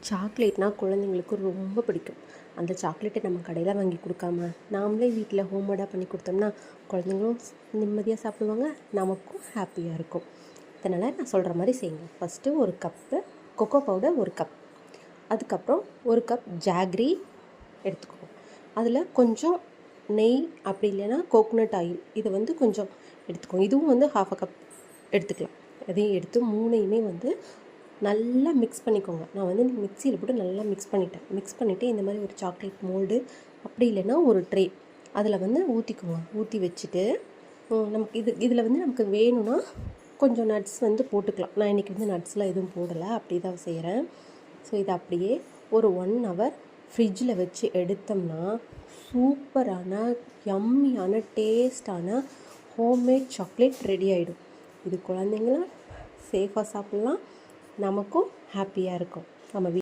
சாக்லேட்னால் குழந்தைங்களுக்கு ரொம்ப பிடிக்கும். அந்த சாக்லேட்டை நம்ம கடையில் வாங்கி கொடுக்காம நாமளே வீட்டில் ஹோம்மேடாக பண்ணி கொடுத்தோம்னா குழந்தைங்களும் நிம்மதியாக சாப்பிடுவாங்க, நமக்கும் ஹாப்பியாக இருக்கும். அதனால் நான் சொல்கிற மாதிரி செய்யுங்க. ஃபஸ்ட்டு ஒரு கப்பு கொக்கோ பவுடர், ஒரு கப். அதுக்கப்புறம் ஒரு கப் ஜாக்ரி எடுத்துக்கோங்க. அதில் கொஞ்சம் நெய், அப்படி இல்லைன்னா கோகோனட் ஆயில், இதை கொஞ்சம் எடுத்துக்கோங்க. இதுவும் ½ கப் எடுத்துக்கலாம். அதையும் எடுத்து மூணையுமே நல்லா மிக்ஸ் பண்ணிக்கோங்க. நான் மிக்சியில் போட்டு நல்லா மிக்ஸ் பண்ணிவிட்டு இந்த மாதிரி ஒரு சாக்லேட் மோல்டு, அப்படி இல்லைன்னா ஒரு ட்ரே, அதில் ஊற்றிக்கோங்க. ஊற்றி வச்சுட்டு நமக்கு இதில் நமக்கு வேணும்னா கொஞ்சம் நட்ஸ் போட்டுக்கலாம். நான் இன்றைக்கி நட்ஸ்லாம் எதுவும் போடலை, அப்படி தான் செய்கிறேன். ஸோ இதை அப்படியே ஒரு 1 hour ஃப்ரிட்ஜில் வச்சு எடுத்தோம்னா சூப்பரான யம்மியான டேஸ்டான ஹோம்மேட் சாக்லேட் ரெடி ஆகிடும். இது குழந்தைங்களும் சேஃபாக சாப்பிட்லாம், நமக்கும் ஹாப்பியாக இருக்கும். நம்ம